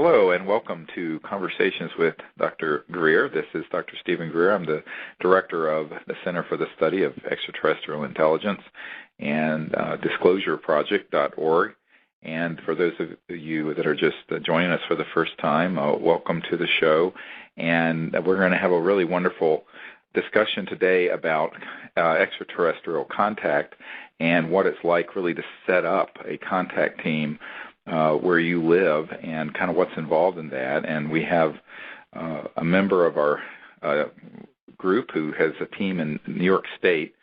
Hello and welcome to Conversations with Dr. Greer. This is Dr. Steven Greer. I'm the director of the Center for the Study of Extraterrestrial Intelligence and disclosureproject.org. And for those of you that are just joining us for the first time, welcome to the show. And we're going to have a really wonderful discussion today about extraterrestrial contact and what it's like really to set up a contact team where you live and kind of what's involved in that. And we have a member of our group who has a team in New York State,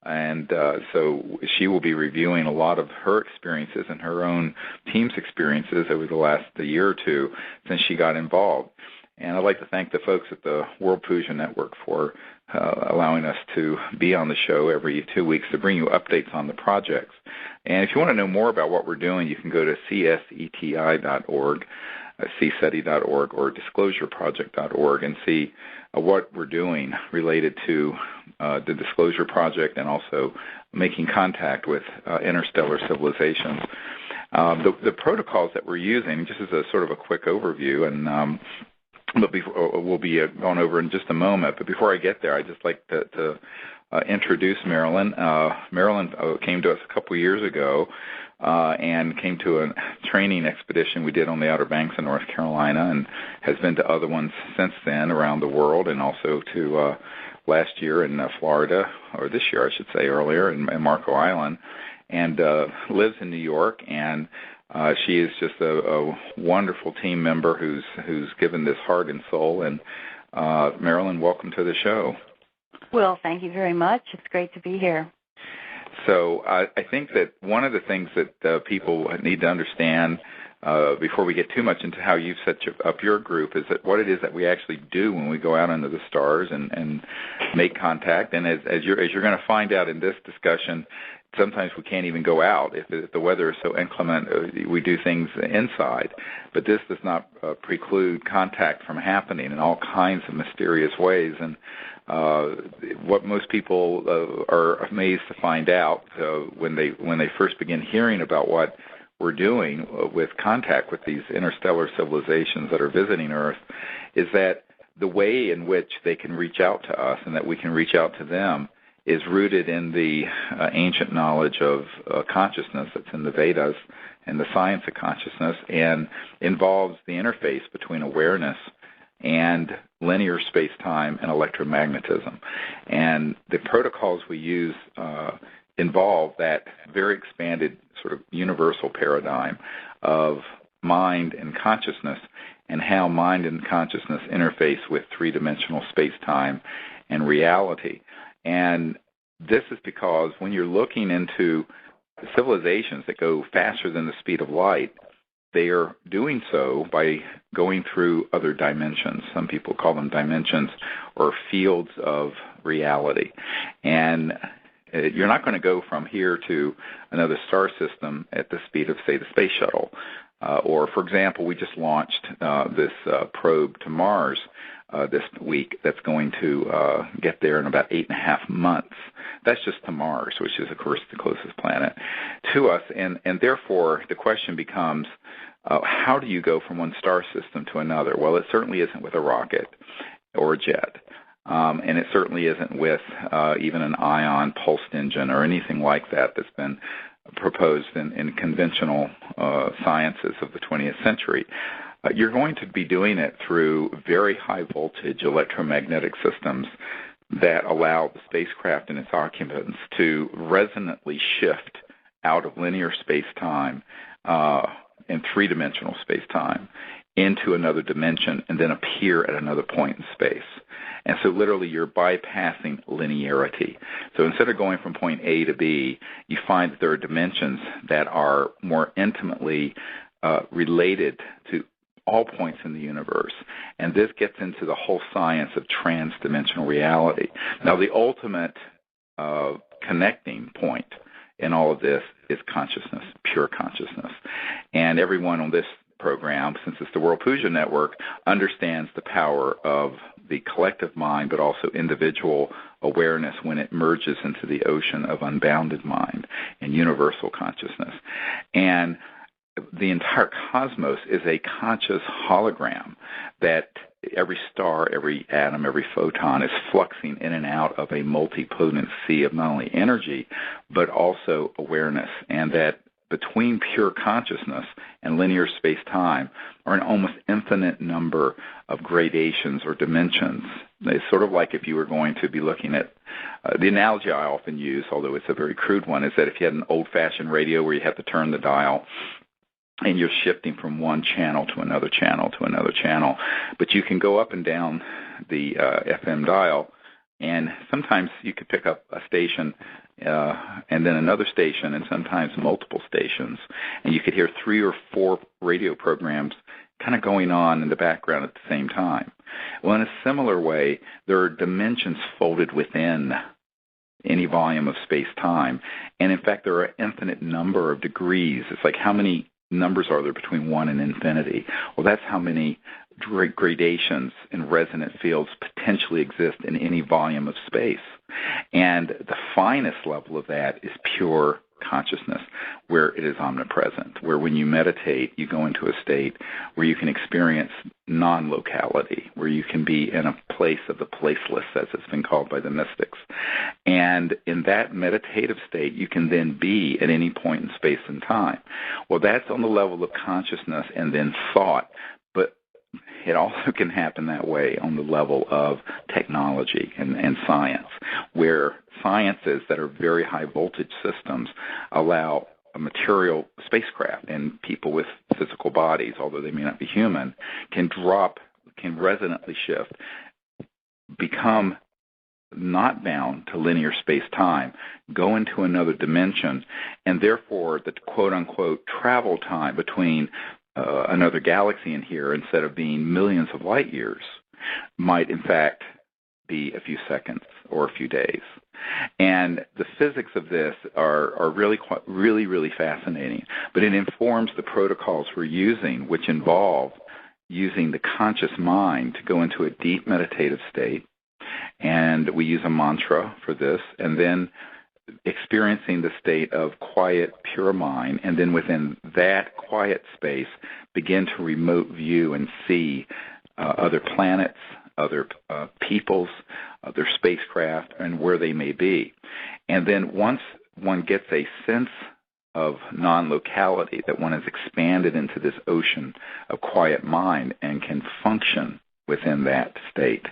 and so she will be reviewing a lot of her experiences and her own team's experiences over the last year or two since she got involved. And I'd like to thank the folks at the World Puja Network for allowing us to be on the show every 2 weeks to bring you updates on the projects. And if you want to know more about what we're doing, you can go to CSETI.org, CSETI.org, or disclosureproject.org and see what we're doing related to the Disclosure Project and also making contact with interstellar civilizations. The protocols that we're using, just as a sort of a quick overview, and but we'll be going over in just a moment. But before I get there, I'd just like to introduce Marilyn. Marilyn came to us a couple years ago and came to a training expedition we did on the Outer Banks of North Carolina and has been to other ones since then around the world, and also to last year in Florida, or this year I should say, earlier in Marco Island, and lives in New York. And she is just a wonderful team member who's given this heart and soul. And Marilyn, welcome to the show. Well, thank you very much. It's great to be here. So I think that one of the things that people need to understand before we get too much into how you've set up your group is that what it is that we actually do when we go out into the stars and make contact. And as you're going to find out in this discussion, sometimes we can't even go out. If the weather is so inclement, we do things inside. But this does not preclude contact from happening in all kinds of mysterious ways. And what most people are amazed to find out when they first begin hearing about what we're doing with contact with these interstellar civilizations that are visiting Earth is that the way in which they can reach out to us and that we can reach out to them is rooted in the ancient knowledge of consciousness that's in the Vedas and the science of consciousness, and involves the interface between awareness and linear space-time and electromagnetism. And the protocols we use involve that very expanded sort of universal paradigm of mind and consciousness and how mind and consciousness interface with three-dimensional space-time and reality. And this is because when you're looking into civilizations that go faster than the speed of light, they are doing so by going through other dimensions. Some people call them dimensions or fields of reality. And you're not going to go from here to another star system at the speed of, say, the space shuttle. Or, for example, we just launched this probe to Mars this week that's going to get there in about 8.5 months. That's just to Mars, which is, of course, the closest planet to us. And therefore, the question becomes, how do you go from one star system to another? Well, it certainly isn't with a rocket or a jet. And it certainly isn't with even an ion pulsed engine or anything like that that's been proposed in conventional sciences of the 20th century. You're going to be doing it through very high voltage electromagnetic systems that allow the spacecraft and its occupants to resonantly shift out of linear space-time and three-dimensional space-time into another dimension and then appear at another point in space. And so literally you're bypassing linearity. So instead of going from point A to B, you find that there are dimensions that are more intimately related to all points in the universe. And this gets into the whole science of trans-dimensional reality. Now, the ultimate connecting point in all of this is consciousness, pure consciousness. And everyone on this program, since it's the World Puja Network, understands the power of the collective mind, but also individual awareness when it merges into the ocean of unbounded mind and universal consciousness. And the entire cosmos is a conscious hologram that every star, every atom, every photon is fluxing in and out of a multipotent sea of not only energy, but also awareness, and that between pure consciousness and linear space-time are an almost infinite number of gradations or dimensions. It's sort of like if you were going to be looking at, the analogy I often use, although it's a very crude one, is that if you had an old-fashioned radio where you have to turn the dial and you're shifting from one channel to another channel to another channel, but you can go up and down the FM dial, and sometimes you could pick up a station and then another station, and sometimes multiple stations, and you could hear 3 or 4 radio programs kind of going on in the background at the same time. Well, in a similar way, there are dimensions folded within any volume of space-time, and in fact, there are an infinite number of degrees. It's like, how many numbers are there between 1 and infinity? Well, that's how many gradations and resonant fields potentially exist in any volume of space. And the finest level of that is pure consciousness, where it is omnipresent, where when you meditate, you go into a state where you can experience non-locality, where you can be in a place of the placeless, as it's been called by the mystics. And in that meditative state, you can then be at any point in space and time. Well, that's on the level of consciousness and then thought, but it also can happen that way on the level of technology and science, where sciences that are very high voltage systems allow a material spacecraft, and people with physical bodies, although they may not be human, can resonantly shift, become not bound to linear space-time, go into another dimension, and therefore the quote-unquote travel time between another galaxy in here, instead of being millions of light years, might in fact be a few seconds or a few days. And the physics of this are really fascinating, but it informs the protocols we're using, which involve using the conscious mind to go into a deep meditative state, and we use a mantra for this, and then experiencing the state of quiet, pure mind, and then within that quiet space, begin to remote view and see other planets, other peoples, other spacecraft, and where they may be. And then once one gets a sense of non-locality, that one has expanded into this ocean of quiet mind and can function within that state,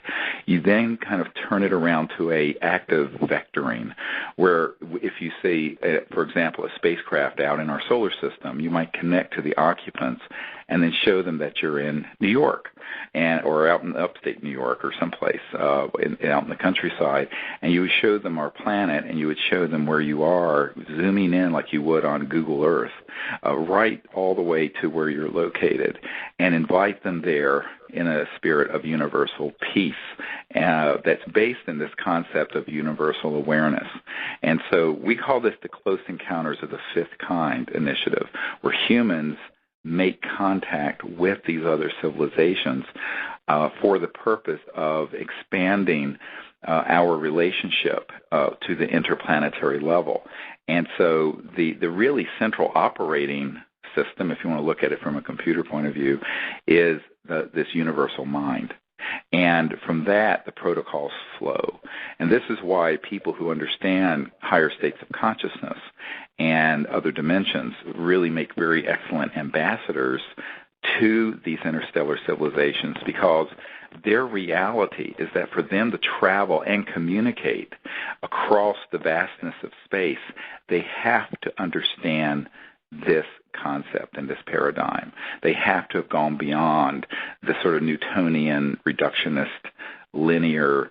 you then kind of turn it around to a active vectoring, where if you see, for example, a spacecraft out in our solar system, you might connect to the occupants and then show them that you're in New York, or out in upstate New York or someplace out in the countryside, and you would show them our planet, and you would show them where you are, zooming in like you would on Google Earth, right all the way to where you're located, and invite them there in a spirit of universal peace that's based in this concept of universal awareness. And so we call this the Close Encounters of the Fifth Kind initiative, where humans make contact with these other civilizations for the purpose of expanding our relationship to the interplanetary level. And so the really central operating system, if you want to look at it from a computer point of view, is this universal mind. And from that, the protocols flow. And this is why people who understand higher states of consciousness and other dimensions really make very excellent ambassadors to these interstellar civilizations, because their reality is that for them to travel and communicate across the vastness of space, they have to understand this concept and this paradigm. They have to have gone beyond the sort of Newtonian, reductionist, linear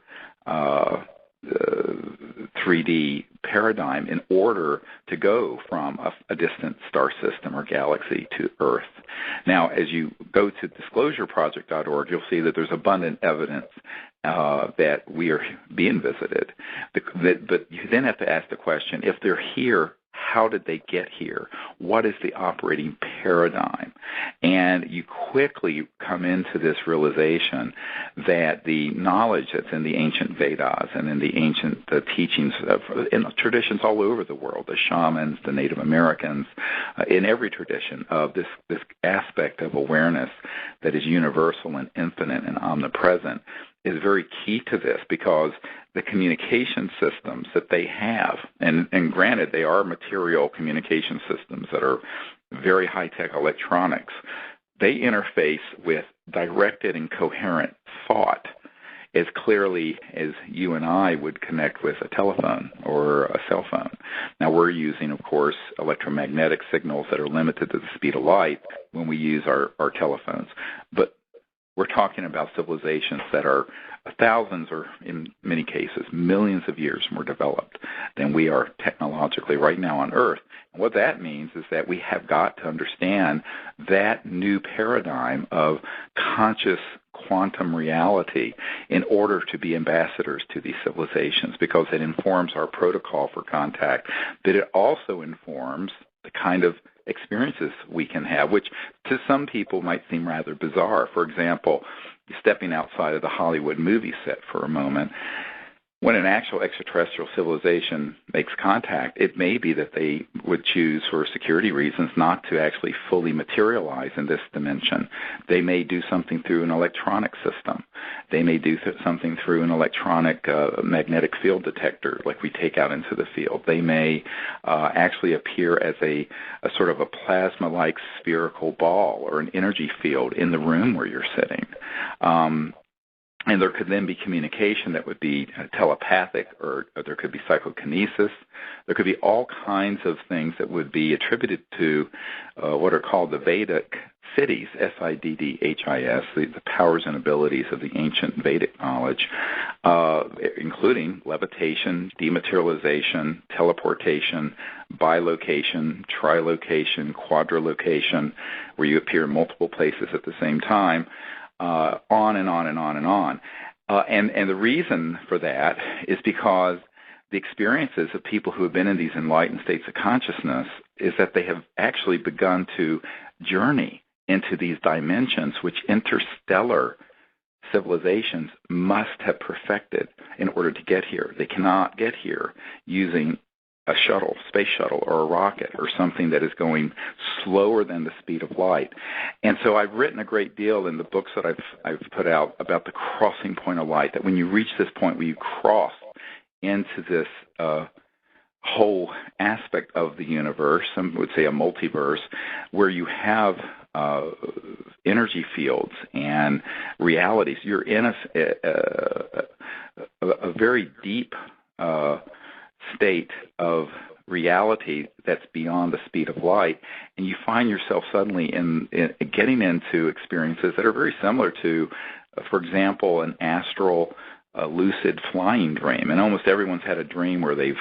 3D paradigm in order to go from a distant star system or galaxy to Earth. Now, as you go to disclosureproject.org, you'll see that there's abundant evidence that we are being visited. But you then have to ask the question, if they're here, how did they get here? What is the operating paradigm? And you quickly come into this realization that the knowledge that's in the ancient Vedas and in the ancient teachings in traditions all over the world, the shamans, the Native Americans, in every tradition of this aspect of awareness that is universal and infinite and omnipresent, is very key to this, because the communication systems that they have, and granted they are material communication systems that are very high-tech electronics, they interface with directed and coherent thought as clearly as you and I would connect with a telephone or a cell phone. Now, we're using, of course, electromagnetic signals that are limited to the speed of light when we use our telephones. But we're talking about civilizations that are thousands, or in many cases, millions of years more developed than we are technologically right now on Earth. And what that means is that we have got to understand that new paradigm of conscious quantum reality in order to be ambassadors to these civilizations, because it informs our protocol for contact, but it also informs the kind of experiences we can have, which to some people might seem rather bizarre. For example, stepping outside of the Hollywood movie set for a moment, when an actual extraterrestrial civilization makes contact, it may be that they would choose, for security reasons, not to actually fully materialize in this dimension. They may do something through an electronic system. They may do something through an electronic magnetic field detector, like we take out into the field. They may actually appear as a sort of a plasma-like spherical ball or an energy field in the room where you're sitting. And there could then be communication that would be telepathic, or there could be psychokinesis. There could be all kinds of things that would be attributed to what are called the Vedic Siddhis, S-I-D-D-H-I-S, the powers and abilities of the ancient Vedic knowledge, including levitation, dematerialization, teleportation, bilocation, trilocation, quadrilocation, where you appear in multiple places at the same time. On and on and on and on. And the reason for that is because the experiences of people who have been in these enlightened states of consciousness is that they have actually begun to journey into these dimensions which interstellar civilizations must have perfected in order to get here. They cannot get here using a shuttle, space shuttle, or a rocket, or something that is going slower than the speed of light. And so I've written a great deal in the books that I've put out about the crossing point of light, that when you reach this point where you cross into this whole aspect of the universe, some would say a multiverse, where you have energy fields and realities, you're in a very deep state of reality that's beyond the speed of light, and you find yourself suddenly in getting into experiences that are very similar to, for example, an astral lucid flying dream. And almost everyone's had a dream where they've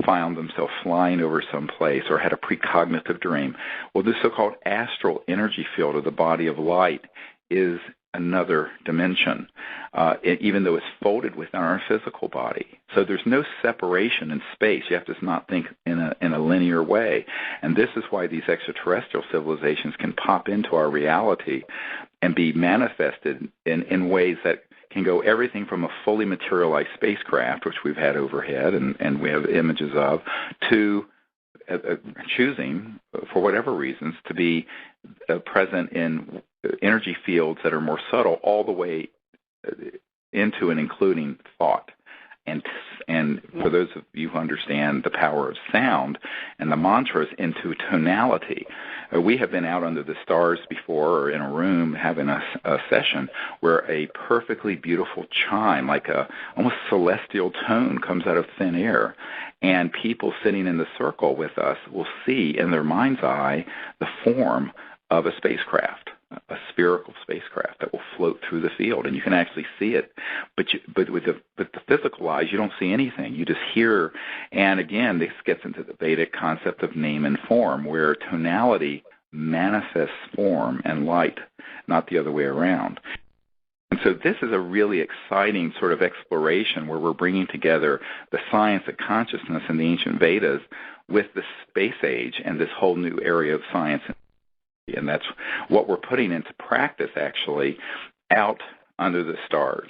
found themselves flying over some place, or had a precognitive dream. Well, this so-called astral energy field of the body of light is another dimension, even though it's folded within our physical body. So there's no separation in space. You have to not think in a linear way. And this is why these extraterrestrial civilizations can pop into our reality and be manifested in ways that can go everything from a fully materialized spacecraft, which we've had overhead and we have images of, to choosing, for whatever reasons, to be present in energy fields that are more subtle, all the way into and including thought. And for those of you who understand the power of sound and the mantras, into tonality. We have been out under the stars before, or in a room having a session where a perfectly beautiful chime, like a almost celestial tone, comes out of thin air, and people sitting in the circle with us will see in their mind's eye the form of a spacecraft, a spherical spacecraft that will float through the field, and you can actually see it. But with the physical eyes, you don't see anything. You just hear. And again, this gets into the Vedic concept of name and form, where tonality manifests form and light, not the other way around. And so this is a really exciting sort of exploration where we're bringing together the science of consciousness in the ancient Vedas with the space age and this whole new area of science. And that's what we're putting into practice, actually, out under the stars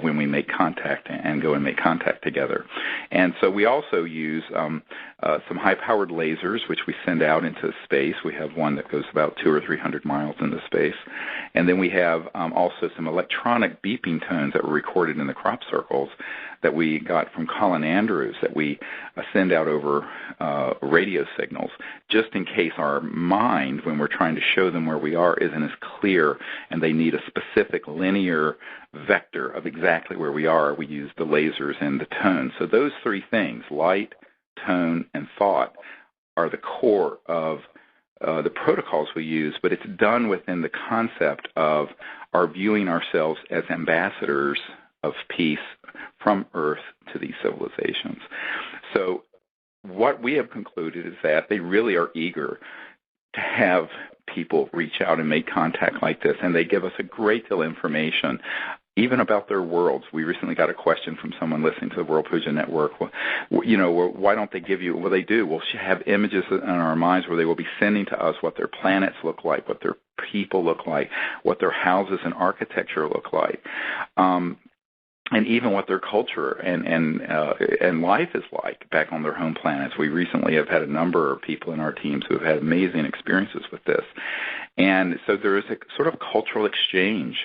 when we make contact and go and make contact together. And so we also use some high-powered lasers, which we send out into space. We have one that goes about 200 or 300 miles into space. And then we have also some electronic beeping tones that were recorded in the crop circles that we got from Colin Andrews that we send out over radio signals, just in case our mind, when we're trying to show them where we are, isn't as clear and they need a specific linear vector of exactly where we are. We use the lasers and the tone. So those three things, light, tone, and thought, are the core of the protocols we use, but it's done within the concept of our viewing ourselves as ambassadors of peace from Earth to these civilizations. So what we have concluded is that they really are eager to have people reach out and make contact like this, and they give us a great deal of information, even about their worlds. We recently got a question from someone listening to the World Puja Network. Well, why don't they give you? Well, they do. We'll have images in our minds where they will be sending to us what their planets look like, what their people look like, what their houses and architecture look like. And even what their culture and life is like back on their home planets. We recently have had a number of people in our teams who have had amazing experiences with this. And so there is a sort of cultural exchange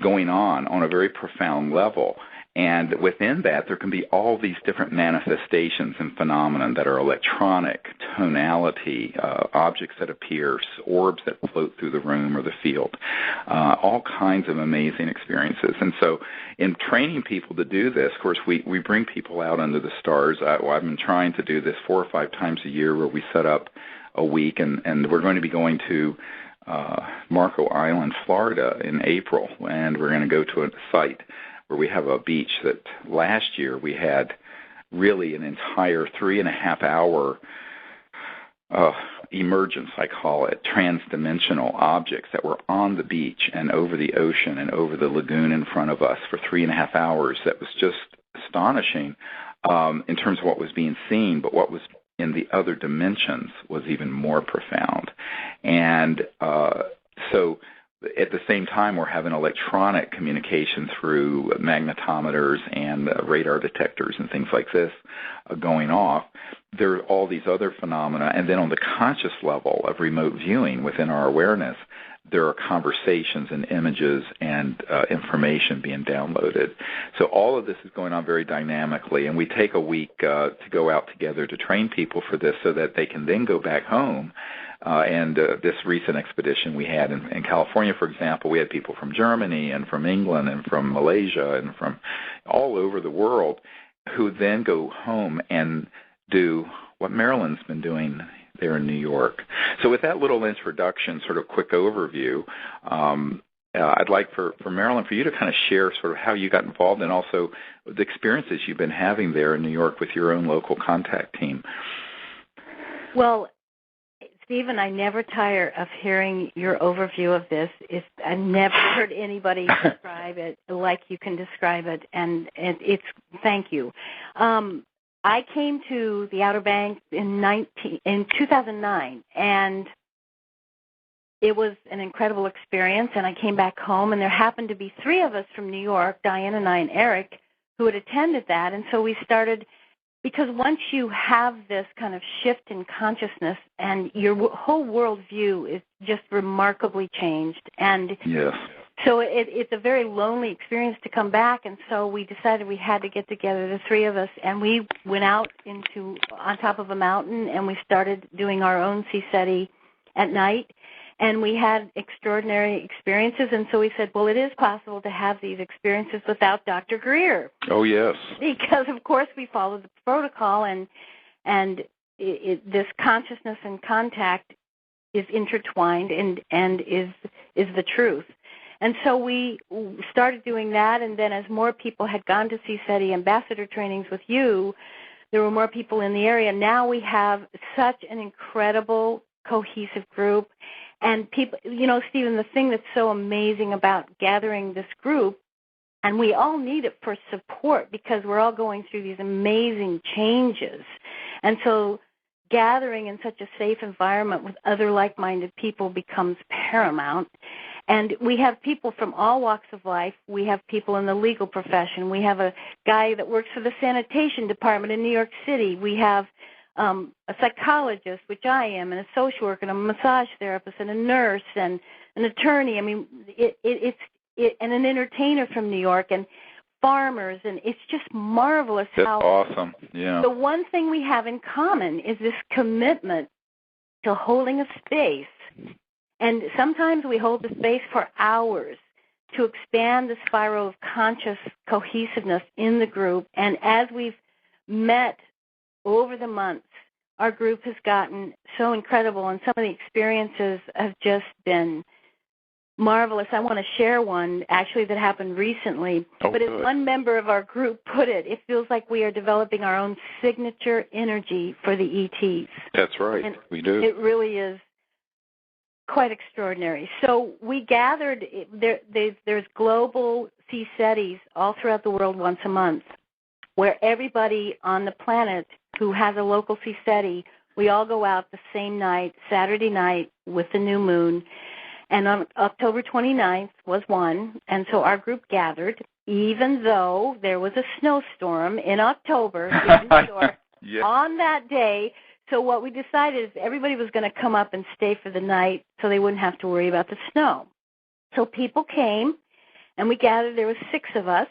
going on a very profound level. And within that, there can be all these different manifestations and phenomena that are electronic, tonality, objects that appear, orbs that float through the room or the field, all kinds of amazing experiences. And so in training people to do this, of course, we bring people out under the stars. I've been trying to do this 4 or 5 times a year where we set up a week, and we're going to be going to Marco Island, Florida in April, and we're going to go to a site where we have a beach that last year we had really an entire 3.5-hour emergence, I call it, transdimensional objects that were on the beach and over the ocean and over the lagoon in front of us for 3.5 hours. That was just astonishing in terms of what was being seen, but what was in the other dimensions was even more profound. And so at the same time, we're having electronic communication through magnetometers and radar detectors and things like this going off. There are all these other phenomena. And then on the conscious level of remote viewing within our awareness, there are conversations and images and information being downloaded. So all of this is going on very dynamically, and we take a week to go out together to train people for this so that they can then go back home. And this recent expedition we had in California, for example, we had people from Germany and from England and from Malaysia and from all over the world who then go home and do what Marilyn's been doing there in New York. So with that little introduction, sort of quick overview, I'd like for Marilyn, for you to kind of share sort of how you got involved and also the experiences you've been having there in New York with your own local contact team. Well, Stephen, I never tire of hearing your overview of this. I've never heard anybody describe it like you can describe it, and it's thank you. I came to the Outer Banks in 2009, and it was an incredible experience, and I came back home, and there happened to be 3 of us from New York, Diane and I and Eric, who had attended that, and so we started, because once you have this kind of shift in consciousness and your whole worldview is just remarkably changed, and yes. So it's a very lonely experience to come back, and so we decided we had to get together, the 3 of us, and we went out on top of a mountain, and we started doing our own CSETI at night, and we had extraordinary experiences, and so we said, well, it is possible to have these experiences without Dr. Greer. Oh, yes. Because, of course, we followed the protocol, and this consciousness and contact is intertwined and is the truth. And so we started doing that, and then as more people had gone to CSETI ambassador trainings with you, there were more people in the area. Now we have such an incredible, cohesive group, And people, Stephen, the thing that's so amazing about gathering this group, and we all need it for support because we're all going through these amazing changes. And so gathering in such a safe environment with other like-minded people becomes paramount. And we have people from all walks of life. We have people in the legal profession. We have a guy that works for the sanitation department in New York City. We have a psychologist, which I am, and a social worker, and a massage therapist, and a nurse, and an attorney. I mean, and an entertainer from New York, and farmers, and it's just marvelous. That's how awesome. Yeah. The one thing we have in common is this commitment to holding a space. And sometimes we hold the space for hours to expand the spiral of conscious cohesiveness in the group. And as we've met over the months, our group has gotten so incredible, and some of the experiences have just been marvelous. I want to share one, actually, that happened recently. But as one member of our group put it, it feels like we are developing our own signature energy for the ETs. That's right. And we do. It really is quite extraordinary. So we gathered, there's global CSETIs all throughout the world once a month, where everybody on the planet who has a local CSETI, we all go out the same night, Saturday night, with the new moon. And on October 29th was one, and so our group gathered, even though there was a snowstorm in October in New York on that day. So what we decided is everybody was going to come up and stay for the night so they wouldn't have to worry about the snow. So people came, and we gathered. There were 6 of us,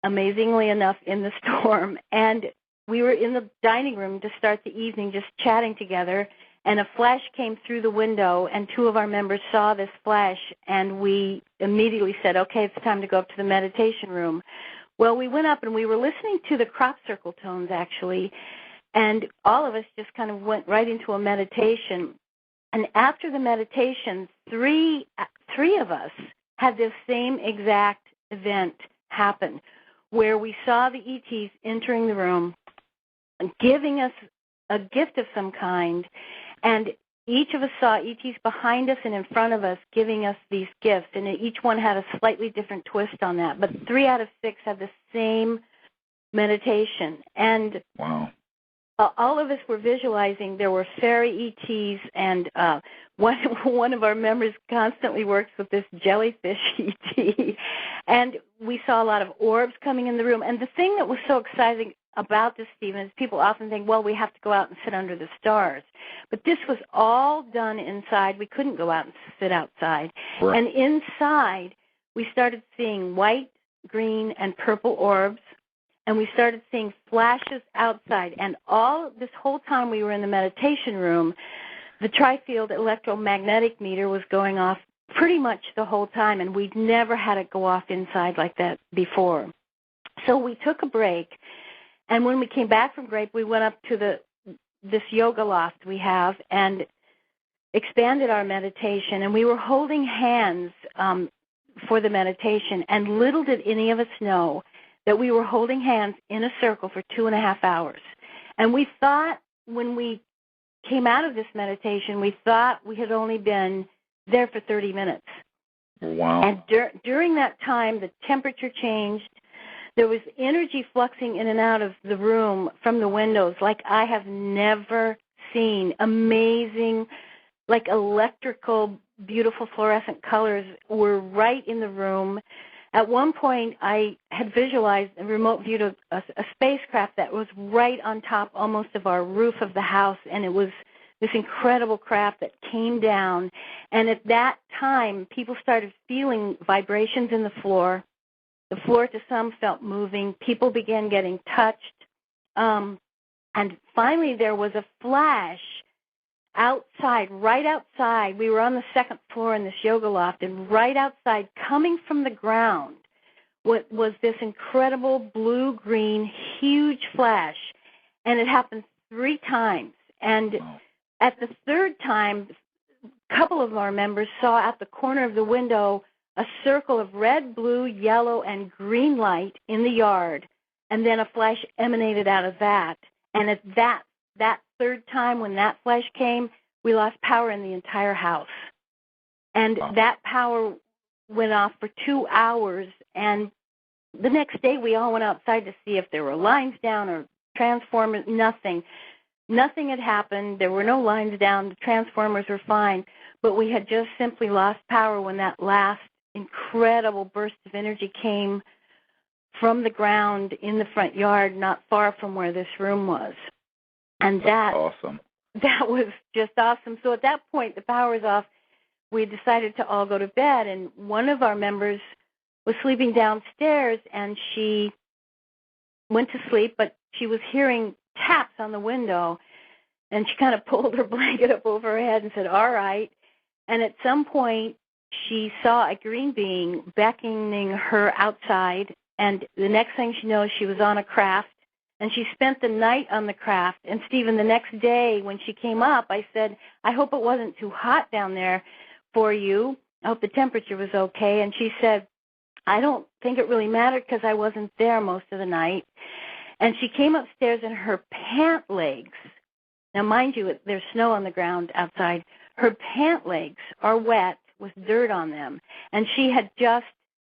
amazingly enough, in the storm. And we were in the dining room to start the evening just chatting together, and a flash came through the window, and 2 of our members saw this flash, and we immediately said, okay, it's time to go up to the meditation room. Well, we went up, and we were listening to the crop circle tones, actually, and all of us just kind of went right into a meditation. And after the meditation, three of us had this same exact event happen, where we saw the ETs entering the room, giving us a gift of some kind, and each of us saw ETs behind us and in front of us giving us these gifts, and each one had a slightly different twist on that. But 3 out of 6 had the same meditation. And wow. All of us were visualizing there were fairy ETs, and one of our members constantly works with this jellyfish ET. And we saw a lot of orbs coming in the room. And the thing that was so exciting about this, Stephen, is people often think, well, we have to go out and sit under the stars. But this was all done inside. We couldn't go out and sit outside. Right. And inside, we started seeing white, green, and purple orbs. And we started seeing flashes outside. And this whole time we were in the meditation room, the tri-field electromagnetic meter was going off pretty much the whole time, and we'd never had it go off inside like that before. So we took a break, and when we came back from break, we went up to this yoga loft we have and expanded our meditation, and we were holding hands for the meditation, and little did any of us know that we were holding hands in a circle for 2.5 hours. And we thought, when we came out of this meditation, we thought we had only been there for 30 minutes. Wow. And during that time, the temperature changed. There was energy fluxing in and out of the room from the windows like I have never seen. Amazing, like electrical, beautiful fluorescent colors were right in the room. At one point, I had visualized and remote viewed a spacecraft that was right on top almost of our roof of the house, and it was this incredible craft that came down. And at that time, people started feeling vibrations in the floor. The floor to some felt moving. People began getting touched. And finally, there was a flash outside, right outside. We were on the 2nd floor in this yoga loft, and right outside, coming from the ground, was this incredible blue-green, huge flash. And it happened 3 times. And at the 3rd time, a couple of our members saw at the corner of the window a circle of red, blue, yellow, and green light in the yard, and then a flash emanated out of that. And at that 3rd time when that flash came, we lost power in the entire house. And that power went off for 2 hours, and the next day we all went outside to see if there were lines down or transformers. Nothing had happened. There were no lines down. The transformers were fine, but we had just simply lost power when that last incredible burst of energy came from the ground in the front yard, not far from where this room was. And that's awesome. That was just awesome. So at that point, the power was off. We decided to all go to bed, and one of our members was sleeping downstairs, and she went to sleep, but she was hearing taps on the window, and she kind of pulled her blanket up over her head and said, all right. And at some point, she saw a green being beckoning her outside, and the next thing she knows, she was on a craft, and she spent the night on the craft. And, Stephen, the next day when she came up, I said, I hope it wasn't too hot down there for you. I hope the temperature was okay. And she said, I don't think it really mattered because I wasn't there most of the night. And she came upstairs and her pant legs, now mind you, there's snow on the ground outside, her pant legs are wet with dirt on them. And she had just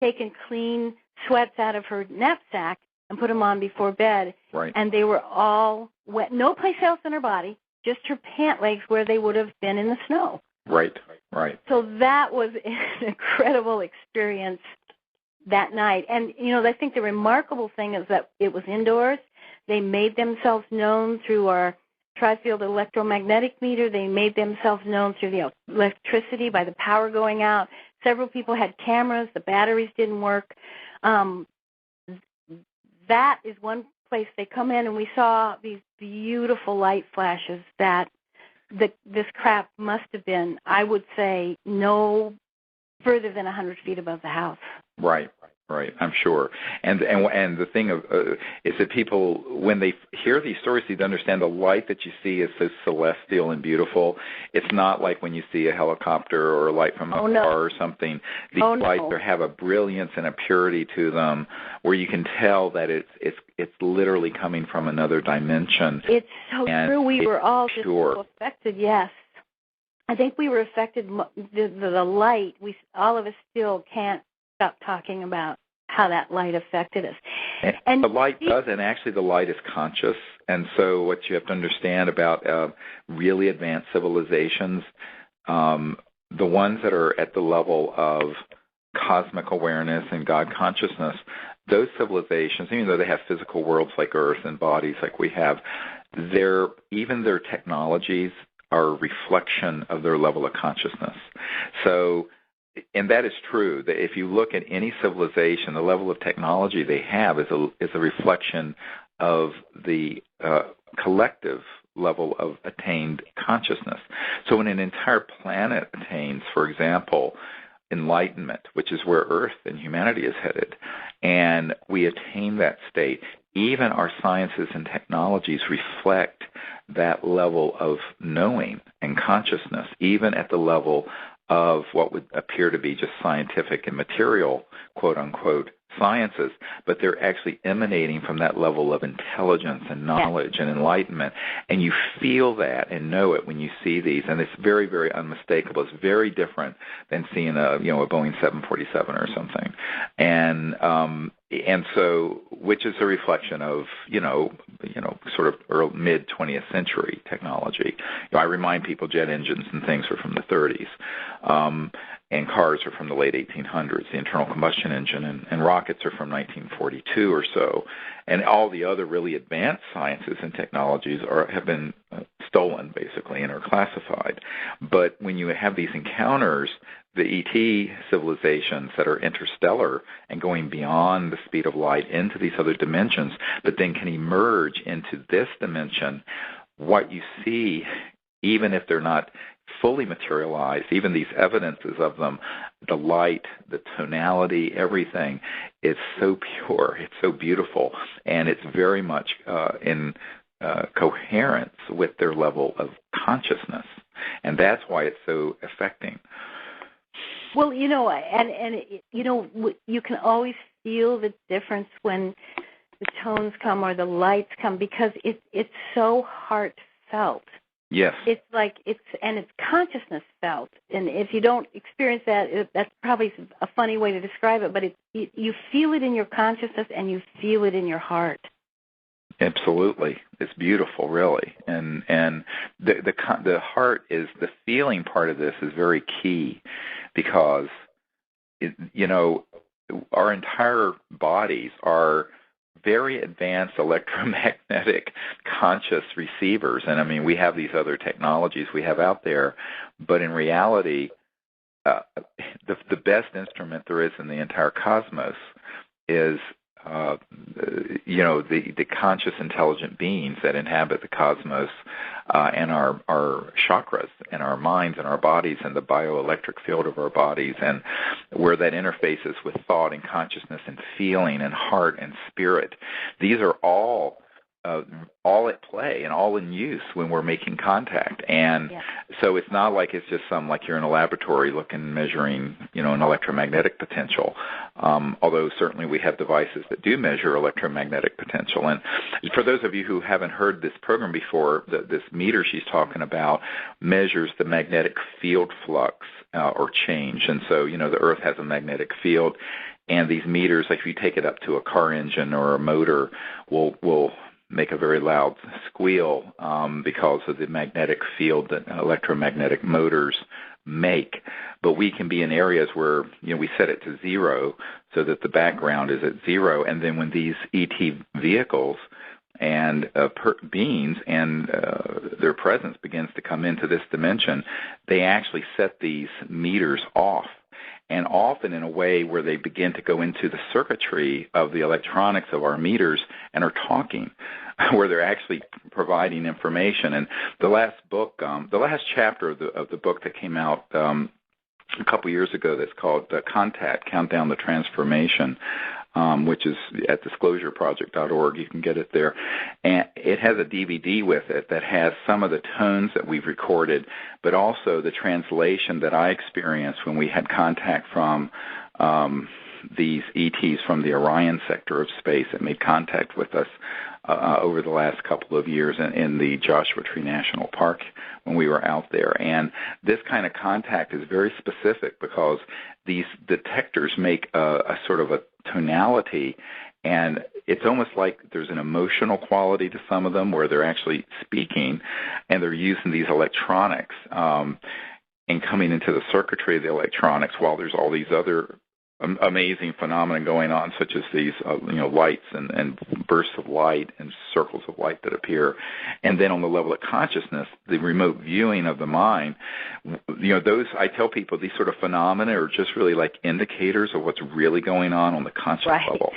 taken clean sweats out of her knapsack and put them on before bed. Right. And they were all wet. No place else in her body, just her pant legs where they would have been in the snow. Right. So that was an incredible experience that night. And, I think the remarkable thing is that it was indoors. They made themselves known through our tri-field electromagnetic meter. They made themselves known through the electricity by the power going out. Several people had cameras. The batteries didn't work. That is one place they come in, and we saw these beautiful light flashes that this craft must have been, I would say, no further than 100 feet above the house. Right. I'm sure. And the thing is that people, when they hear these stories, need to understand the light that you see is so celestial and beautiful. It's not like when you see a helicopter or a light from a car or something. These lights have a brilliance and a purity to them, where you can tell that it's literally coming from another dimension. It's so true. We were all just so affected. Yes. I think we were affected. The light. All of us still can't stop talking about how that light affected us. And the light does, and actually the light is conscious. And so what you have to understand about really advanced civilizations, the ones that are at the level of cosmic awareness and God consciousness, those civilizations, even though they have physical worlds like Earth and bodies like we have, even their technologies are a reflection of their level of consciousness. So, and that is true. That if you look at any civilization, the level of technology they have is a reflection of the collective level of attained consciousness. So when an entire planet attains, for example, enlightenment, which is where Earth and humanity is headed, and we attain that state, even our sciences and technologies reflect that level of knowing and consciousness, even at the level of what would appear to be just scientific and material, quote-unquote, sciences, but they're actually emanating from that level of intelligence and knowledge and enlightenment. And you feel that and know it when you see these, and it's very, very unmistakable. It's very different than seeing a Boeing 747 or something. And so, which is a reflection of, sort of early, mid-20th century technology. I remind people jet engines and things are from the 30s, and cars are from the late 1800s, the internal combustion engine, and rockets are from 1942 or so. And all the other really advanced sciences and technologies have been stolen, basically, and are classified. But when you have these encounters, the ET civilizations that are interstellar and going beyond the speed of light into these other dimensions, but then can emerge into this dimension, what you see, even if they're not fully materialized, even these evidences of them, the light, the tonality, everything, is so pure, it's so beautiful, and it's very much in coherence with their level of consciousness. And that's why it's so affecting. Well, you can always feel the difference when the tones come or the lights come, because it's so heartfelt. Yes. It's like it's consciousness felt. And if you don't experience that, that's probably a funny way to describe it, but you feel it in your consciousness and you feel it in your heart. Absolutely. It's beautiful, really. And the heart is, the feeling part of this is very key, because our entire bodies are very advanced electromagnetic conscious receivers. And I mean, we have these other technologies we have out there, but in reality, the best instrument there is in the entire cosmos is the conscious intelligent beings that inhabit the cosmos, and our chakras and our minds and our bodies and the bioelectric field of our bodies, and where that interfaces with thought and consciousness and feeling and heart and spirit. These are all at play and all in use when we're making contact. And so it's not like it's just like you're in a laboratory measuring, an electromagnetic potential, although certainly we have devices that do measure electromagnetic potential. And for those of you who haven't heard this program before, this meter she's talking about measures the magnetic field flux or change. And so, the Earth has a magnetic field, and these meters, like if you take it up to a car engine or a motor, will make a very loud squeal because of the magnetic field that electromagnetic motors make. But we can be in areas where, we set it to zero so that the background is at zero. And then when these ET vehicles and beings and their presence begins to come into this dimension, they actually set these meters off. And often in a way where they begin to go into the circuitry of the electronics of our meters and are talking, where they're actually providing information. And the last book, the last chapter of the book that came out a couple years ago, that's called Contact, Countdown the Transformation, which is at disclosureproject.org. You can get it there. And it has a DVD with it that has some of the tones that we've recorded, but also the translation that I experienced when we had contact from these ETs from the Orion sector of space that made contact with us over the last couple of years in the Joshua Tree National Park when we were out there. And this kind of contact is very specific because these detectors make a sort of a tonality, and it's almost like there's an emotional quality to some of them where they're actually speaking, and they're using these electronics and coming into the circuitry of the electronics while there's all these other amazing phenomena going on, such as these lights and bursts of light and circles of light that appear. And then on the level of consciousness, the remote viewing of the mind, those, I tell people, these sort of phenomena are just really like indicators of what's really going on the conscious level.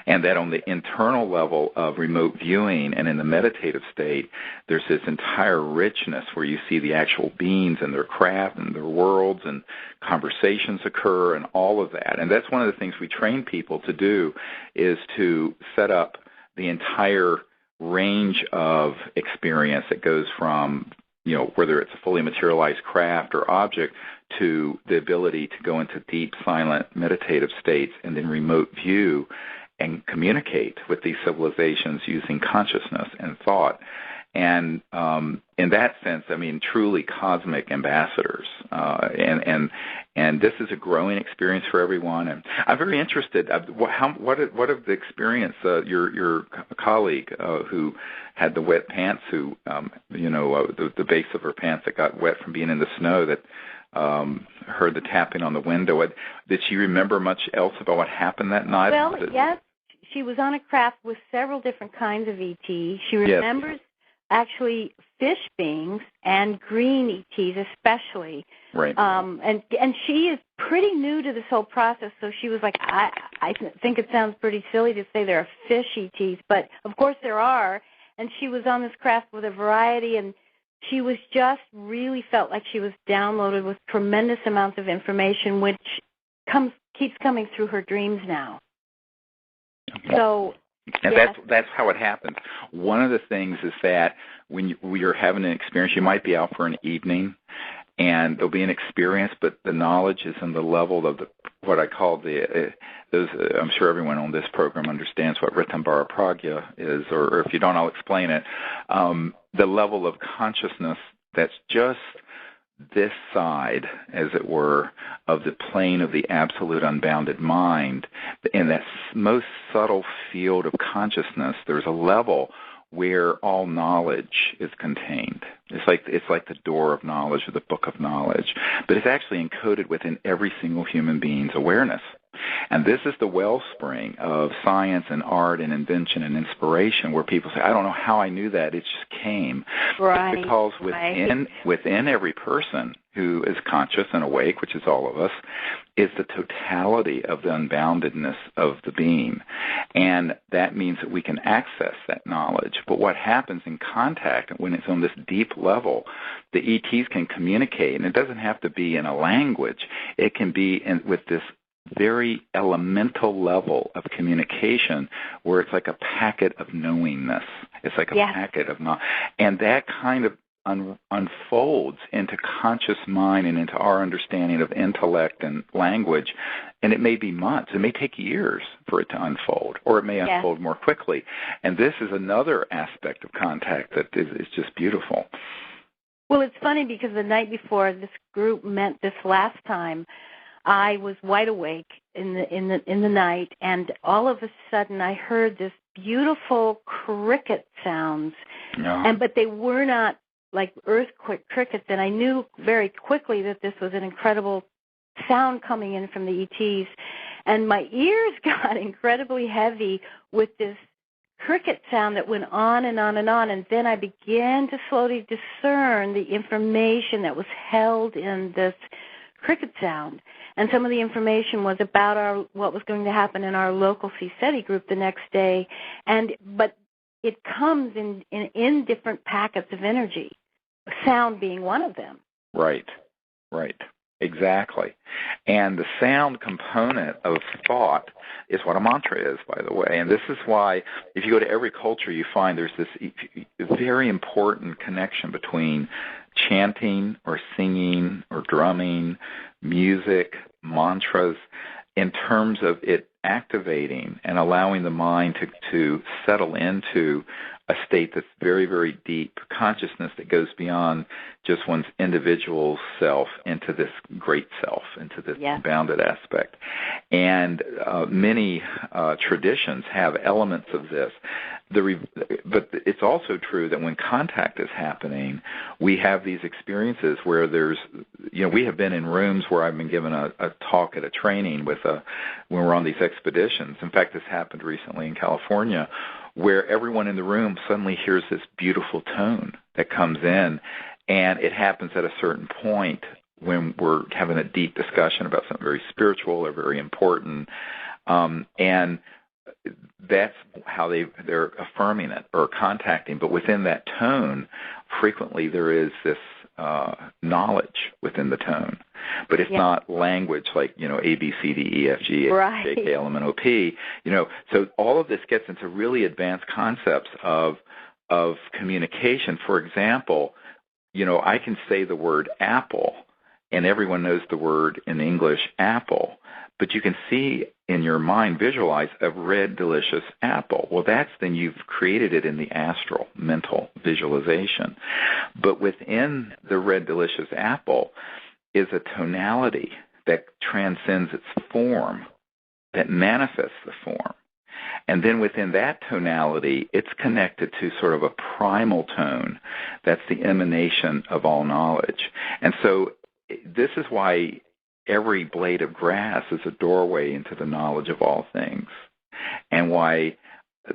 And that on the internal level of remote viewing and in the meditative state, there's this entire richness where you see the actual beings and their craft and their worlds, and conversations occur and all of that. And that's one of the things we train people to do, is to set up the entire range of experience that goes from, whether it's a fully materialized craft or object, to the ability to go into deep, silent, meditative states and then remote view and communicate with these civilizations using consciousness and thought. And in that sense, I mean, truly cosmic ambassadors. And this is a growing experience for everyone. And I'm very interested. What of the experience your colleague who had the wet pants, who the base of her pants that got wet from being in the snow, that heard the tapping on the window. Did she remember much else about what happened that night? Well, yes. She was on a craft with several different kinds of ET. She remembers actually fish beings and green ETs especially. Right. And she is pretty new to this whole process, so she was like, I think it sounds pretty silly to say there are fish ETs, but of course there are. And she was on this craft with a variety, and she was just really felt like she was downloaded with tremendous amounts of information, which keeps coming through her dreams now. So, and that's how it happens. One of the things is that when you're having an experience, you might be out for an evening, and there'll be an experience, but the knowledge is in the level of what I call I'm sure everyone on this program understands what Ritambhara Pragya is, or if you don't, I'll explain it. The level of consciousness that's just this side, as it were, of the plane of the absolute unbounded mind. In that most subtle field of consciousness, there's a level where all knowledge is contained. It's like the door of knowledge or the book of knowledge, but it's actually encoded within every single human being's awareness. And this is the wellspring of science and art and invention and inspiration, where people say, I don't know how I knew that, it just came. Right. Because within every person who is conscious and awake, which is all of us, is the totality of the unboundedness of the being. And that means that we can access that knowledge. But what happens in contact, when it's on this deep level, the ETs can communicate, and it doesn't have to be in a language. It can be with this very elemental level of communication where it's like a packet of knowingness. It's like a packet of knowledge. And that kind of unfolds into conscious mind and into our understanding of intellect and language. And it may be months. It may take years for it to unfold, or it may unfold more quickly. And this is another aspect of contact that is just beautiful. Well, it's funny because the night before this group met this last time, I was wide awake in the night, and all of a sudden I heard this beautiful cricket sounds, but they were not like earthquake crickets, and I knew very quickly that this was an incredible sound coming in from the ETs, and my ears got incredibly heavy with this cricket sound that went on and on and on, and then I began to slowly discern the information that was held in this cricket sound. And some of the information was about what was going to happen in our local CSETI group the next day, but it comes in different packets of energy, sound being one of them. Right, exactly. And the sound component of thought is what a mantra is, by the way. And this is why, if you go to every culture, you find there's this very important connection between chanting or singing or drumming, music, mantras, in terms of it activating and allowing the mind to settle into a state that's very, very deep consciousness that goes beyond just one's individual self into this great self, into this bounded aspect. And many traditions have elements of this. But it's also true that when contact is happening, we have these experiences where we have been in rooms where I've been given a talk at a training when we're on these expeditions. In fact, this happened recently in California, where everyone in the room suddenly hears this beautiful tone that comes in, and it happens at a certain point when we're having a deep discussion about something very spiritual or very important, and that's how they're affirming it or contacting. But within that tone, frequently there is this knowledge within the tone. But it's not language like, A, B, C, D, E, F, G, H, J, K, L, M, N, O, P. So all of this gets into really advanced concepts of communication. For example, I can say the word apple, and everyone knows the word in English apple. But you can see in your mind, visualize a red, delicious apple. Well, then you've created it in the astral, mental visualization. But within the red, delicious apple is a tonality that transcends its form, that manifests the form. And then within that tonality, it's connected to sort of a primal tone that's the emanation of all knowledge. And so this is why every blade of grass is a doorway into the knowledge of all things, and why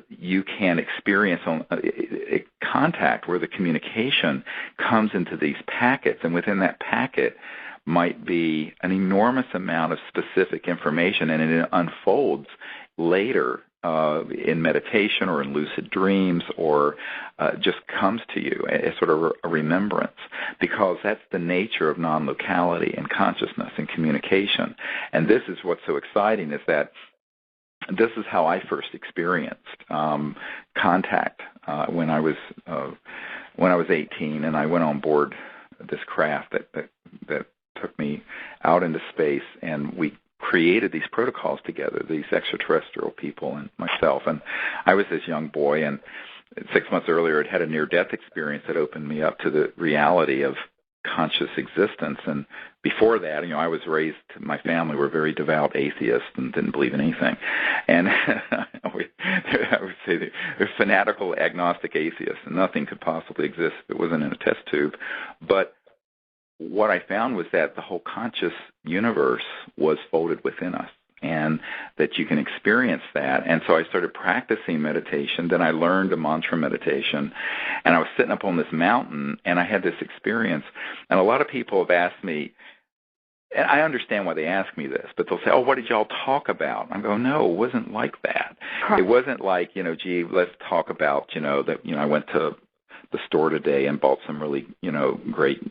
you can experience a contact where the communication comes into these packets, and within that packet might be an enormous amount of specific information, and it unfolds later in meditation or in lucid dreams, or just comes to you as sort of a remembrance, because that's the nature of non-locality and consciousness and communication. And this is what's so exciting, is that this is how I first experienced contact when I was 18, and I went on board this craft that took me out into space, and we created these protocols together, these extraterrestrial people and myself. And I was this young boy, and 6 months earlier, I'd had a near-death experience that opened me up to the reality of conscious existence. And before that, I was raised, my family were very devout atheists and didn't believe in anything. And I would say they're fanatical agnostic atheists, and nothing could possibly exist if it wasn't in a test tube. But what I found was that the whole conscious universe was folded within us, and that you can experience that. And so I started practicing meditation. Then I learned a mantra meditation, and I was sitting up on this mountain, and I had this experience. And a lot of people have asked me, and I understand why they ask me this, but they'll say, oh, what did y'all talk about? I go, no, it wasn't like that. It wasn't like, gee, let's talk about, that, I went to the store today and bought some really, great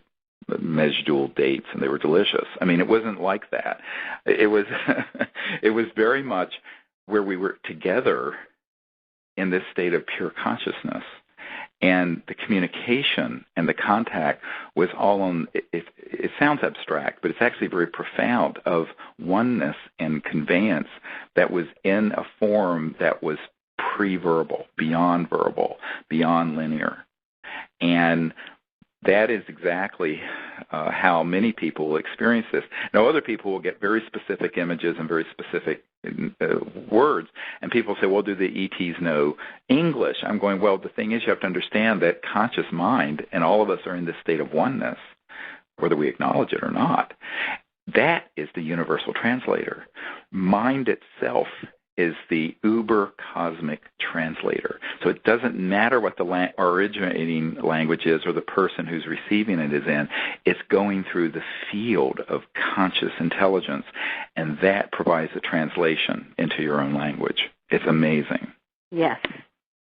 Mejdoul dates, and they were delicious. It wasn't like that. It was it was very much where we were together in this state of pure consciousness, and the communication and the contact was all on. It sounds abstract, but it's actually very profound, of oneness and conveyance that was in a form that was pre-verbal, beyond linear, and that is exactly how many people will experience this. Now, other people will get very specific images and very specific words, and people say, well, do the ETs know English? I'm going, well, the thing is, you have to understand that conscious mind, and all of us are in this state of oneness, whether we acknowledge it or not. That is the universal translator. Mind itself is the uber cosmic translator. So it doesn't matter what the originating language is or the person who's receiving it is in. It's going through the field of conscious intelligence, and that provides a translation into your own language. It's amazing. Yes.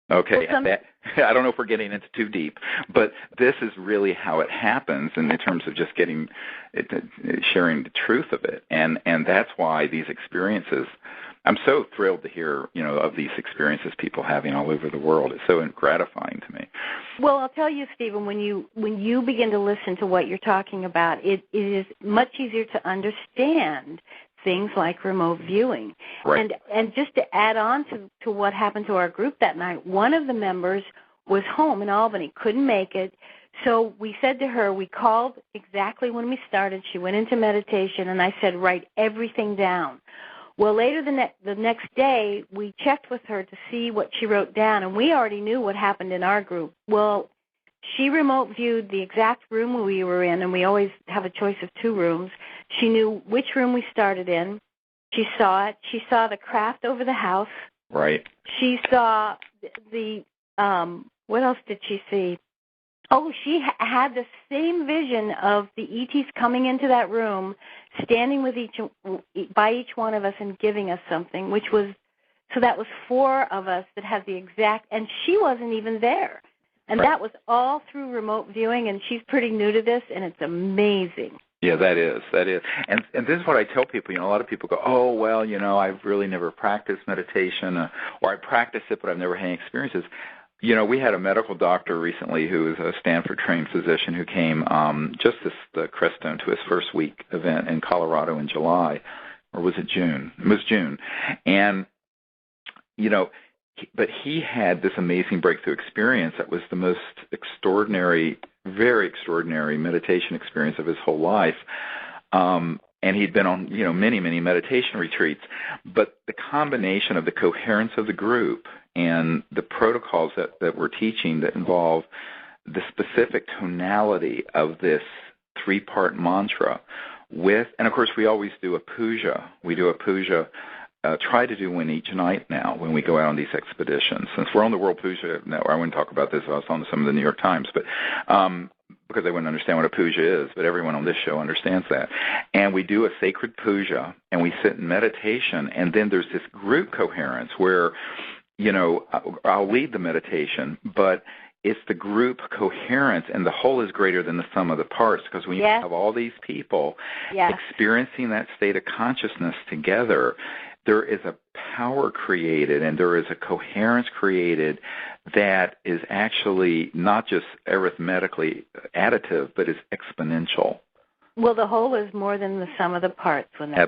Okay, and I don't know if we're getting into too deep, but this is really how it happens in terms of just sharing the truth of it. And that's why these experiences, I'm so thrilled to hear, of these experiences people having all over the world. It's so gratifying to me. Well, I'll tell you, Stephen, when you begin to listen to what you're talking about, it is much easier to understand things like remote viewing. Right. And just to add on to what happened to our group that night, one of the members was home in Albany, couldn't make it. So we said to her, we called exactly when we started. She went into meditation, and I said, write everything down. Well, later the next day, we checked with her to see what she wrote down, and we already knew what happened in our group. Well, she remote viewed the exact room we were in, and we always have a choice of 2 rooms. She knew which room we started in. She saw it. She saw the craft over the house. Right. She saw the what else did she see? Oh, she had the same vision of the ETs coming into that room, standing with by each one of us and giving us something, so that was 4 of us that had the exact, and she wasn't even there. And right. That was all through remote viewing, and she's pretty new to this, and it's amazing. Yeah, that is. And this is what I tell people. A lot of people go, oh, well, I've really never practiced meditation, or I practice it, but I've never had any experiences. We had a medical doctor recently who is a Stanford-trained physician who came just the Crestone to his first week event in Colorado in July, or was it June? It was June. And, but he had this amazing breakthrough experience that was the most extraordinary, very extraordinary meditation experience of his whole life. And he'd been on, many, many meditation retreats. But the combination of the coherence of the group and the protocols that we're teaching that involve the specific tonality of this 3-part mantra and of course we always do a puja. We do a puja, try to do one each night now when we go out on these expeditions. Since we're on the World Puja Network, I wouldn't talk about this if I was on some of the New York Times, but because they wouldn't understand what a puja is, but everyone on this show understands that. And we do a sacred puja, and we sit in meditation, and then there's this group coherence where, I'll lead the meditation, but it's the group coherence, and the whole is greater than the sum of the parts, because when you have all these people experiencing that state of consciousness together, there is a power created and there is a coherence created that is actually not just arithmetically additive, but is exponential. Well, the whole is more than the sum of the parts when that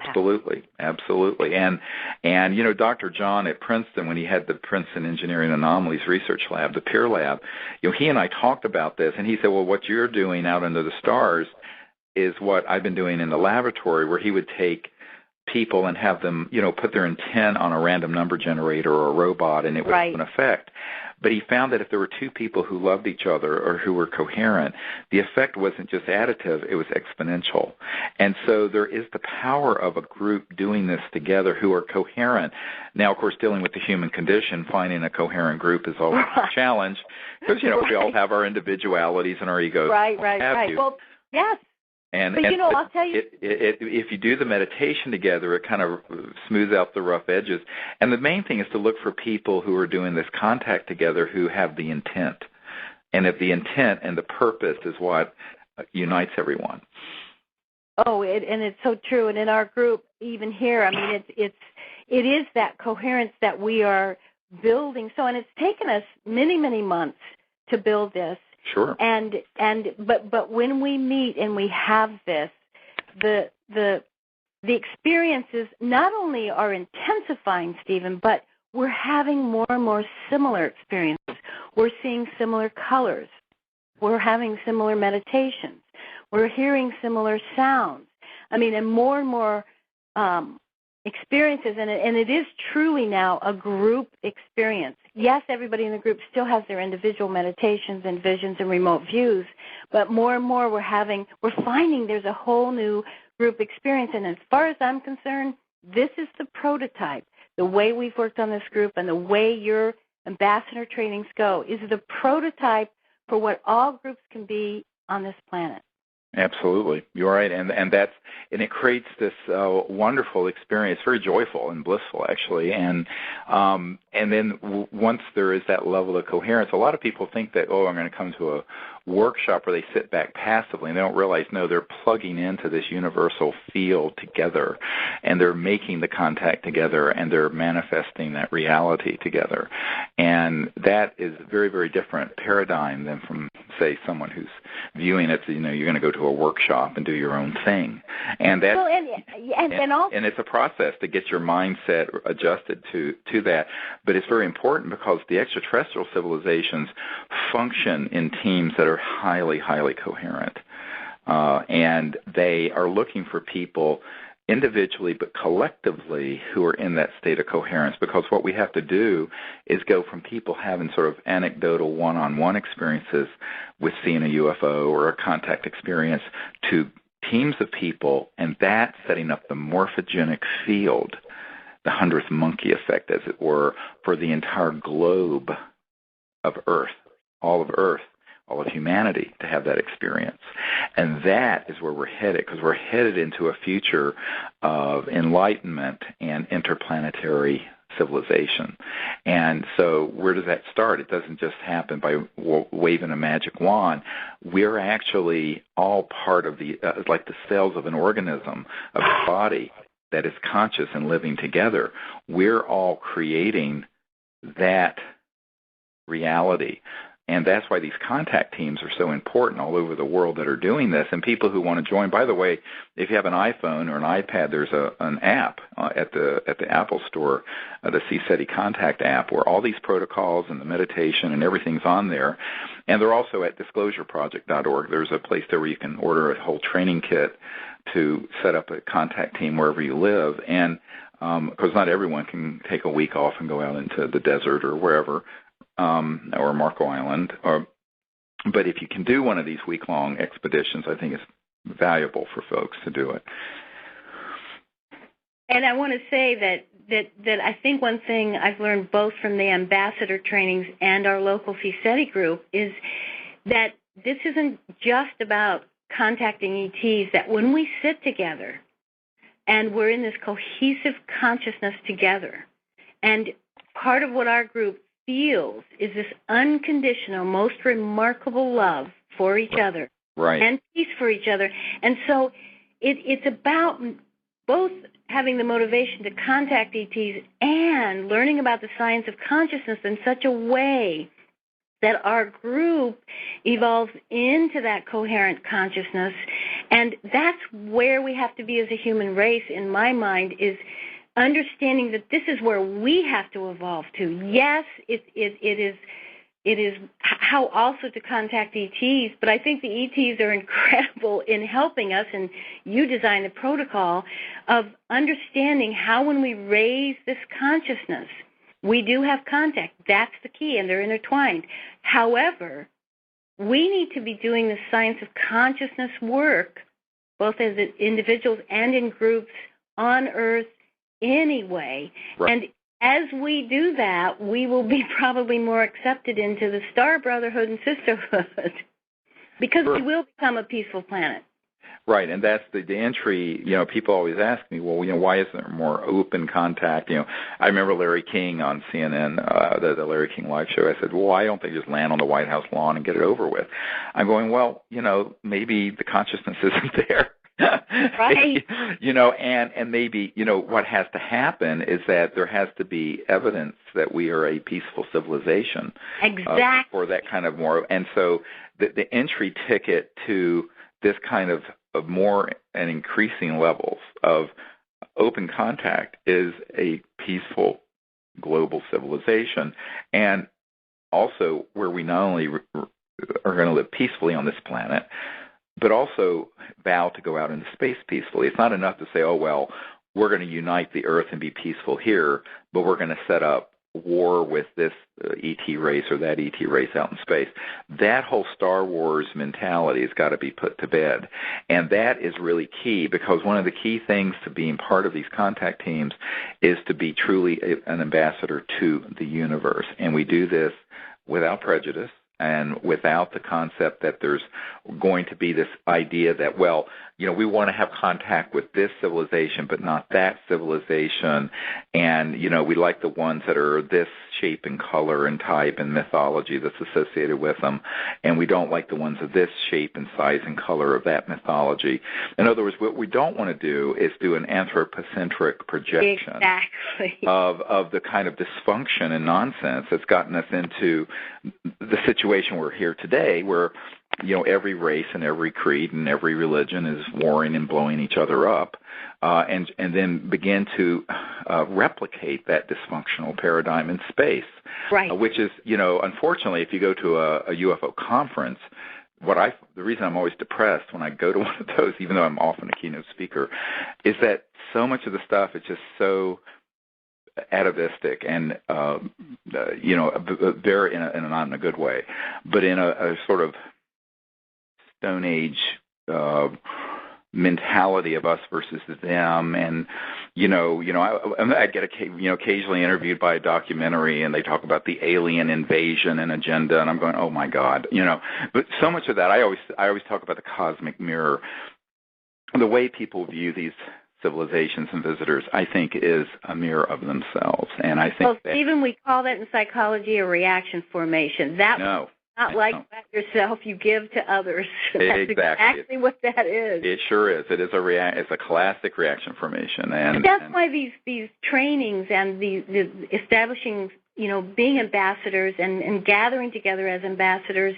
Absolutely. And Dr. John at Princeton, when he had the Princeton Engineering Anomalies Research Lab, the peer lab, he and I talked about this, and he said, well, what you're doing out under the stars is what I've been doing in the laboratory, where he would take people and have them, put their intent on a random number generator or a robot, and it would have an effect. But he found that if there were two people who loved each other or who were coherent, the effect wasn't just additive, it was exponential. And so there is the power of a group doing this together who are coherent. Now, of course, dealing with the human condition, finding a coherent group is always a challenge because, we all have our individualities and our egos. Right. Well, yes. But I'll tell you, if you do the meditation together, it kind of smooths out the rough edges. And the main thing is to look for people who are doing this contact together who have the intent. And if the intent and the purpose is what unites everyone. Oh, and it's so true. And in our group, even here, I mean, it is that coherence that we are building. So, and it's taken us many, many months to build this. Sure. But when we meet and we have this, the experiences not only are intensifying, Stephen, but we're having more and more similar experiences. We're seeing similar colors. We're having similar meditations. We're hearing similar sounds. I mean, and more experiences, and it is truly now a group experience. Yes, everybody in the group still has their individual meditations and visions and remote views, but more and more we're finding there's a whole new group experience. And as far as I'm concerned, this is the prototype. The way we've worked on this group and the way your ambassador trainings go is the prototype for what all groups can be on this planet. Absolutely, you're right, and it creates this wonderful experience, very joyful and blissful, actually, and then once there is that level of coherence, a lot of people think that I'm going to come to a workshop where they sit back passively, and they don't realize they're plugging into this universal field together, and they're making the contact together, and they're manifesting that reality together, and that is a very, very different paradigm than from, say, someone who's viewing it. You're going to go to a workshop and do your own thing, and that's and it's a process to get your mindset adjusted to that. But it's very important because the extraterrestrial civilizations function in teams that are highly, highly coherent, and they are looking for people individually but collectively who are in that state of coherence, because what we have to do is go from people having sort of anecdotal one-on-one experiences with seeing a UFO or a contact experience to teams of people, and that setting up the morphogenic field, the 100th monkey effect, as it were, for the entire globe of Earth, all of humanity to have that experience. And that is where we're headed, because we're headed into a future of enlightenment and interplanetary civilization. And so where does that start? It doesn't just happen by waving a magic wand. We're actually all part of like the cells of an organism, of a body that is conscious and living together. We're all creating that reality. And that's why these contact teams are so important all over the world that are doing this. And people who want to join, by the way, if you have an iPhone or an iPad, there's an app at the Apple Store, the CSETI Contact app, where all these protocols and the meditation and everything's on there. And they're also at disclosureproject.org. There's a place there where you can order a whole training kit to set up a contact team wherever you live. And because not everyone can take a week off and go out into the desert or wherever, or Marco Island, but if you can do one of these week-long expeditions, I think it's valuable for folks to do it. And I want to say that I think one thing I've learned both from the ambassador trainings and our local CSETI group is that this isn't just about contacting ETs, that when we sit together and we're in this cohesive consciousness together, and part of what our group feels is this unconditional, most remarkable love for each other, right, and peace for each other. And so it's about both having the motivation to contact ETs and learning about the science of consciousness in such a way that our group evolves into that coherent consciousness And that's where we have to be as a human race, in my mind, is understanding that this is where we have to evolve to. Yes, it is how also to contact ETs, but I think the ETs are incredible in helping us, and you design a protocol of understanding how when we raise this consciousness, we do have contact. That's the key, and they're intertwined. However, we need to be doing the science of consciousness work, both as individuals and in groups on Earth anyway. Right. And as we do that, we will be probably more accepted into the Star Brotherhood and Sisterhood because we will become a peaceful planet. Right, and that's the entry. People always ask me, well, why isn't there more open contact? I remember Larry King on CNN, the Larry King live show. I said, well, why don't they just land on the White House lawn and get it over with? I'm going, well, maybe the consciousness isn't there. Right. And maybe, what has to happen is that there has to be evidence that we are a peaceful civilization. Exactly. For that kind of more. And so the entry ticket to this kind of more and increasing levels of open contact is a peaceful global civilization, and also where we not only are going to live peacefully on this planet, but also vow to go out into space peacefully. It's not enough to say, oh, well, we're going to unite the Earth and be peaceful here, but we're going to set up war with this ET race or that ET race out in space. That whole Star Wars mentality has got to be put to bed. And that is really key, because one of the key things to being part of these contact teams is to be truly an ambassador to the universe. And we do this without prejudice and without the concept that there's going to be this idea that, well, we want to have contact with this civilization, but not that civilization. And, we like the ones that are this shape and color and type and mythology that's associated with them. And we don't like the ones of this shape and size and color of that mythology. In other words, what we don't want to do is do an anthropocentric projection of the kind of dysfunction and nonsense that's gotten us into the situation we're here today, where every race and every creed and every religion is warring and blowing each other up, and then begin to replicate that dysfunctional paradigm in space. Right. Which is, unfortunately, if you go to a UFO conference, the reason I'm always depressed when I go to one of those, even though I'm often a keynote speaker, is that so much of the stuff is just so atavistic and, very, not in a good way, but in a sort of Stone Age mentality of us versus them. And I get occasionally interviewed by a documentary, and they talk about the alien invasion and agenda, and I'm going, oh my God, But so much of that, I always talk about the cosmic mirror. The way people view these civilizations and visitors, I think, is a mirror of themselves. And I think Stephen, we call that in psychology a reaction formation. Not like that yourself, you give to others. That's exactly what that is. It sure is. It is it's a classic reaction formation, and that's why these trainings and the establishing, being ambassadors and gathering together as ambassadors,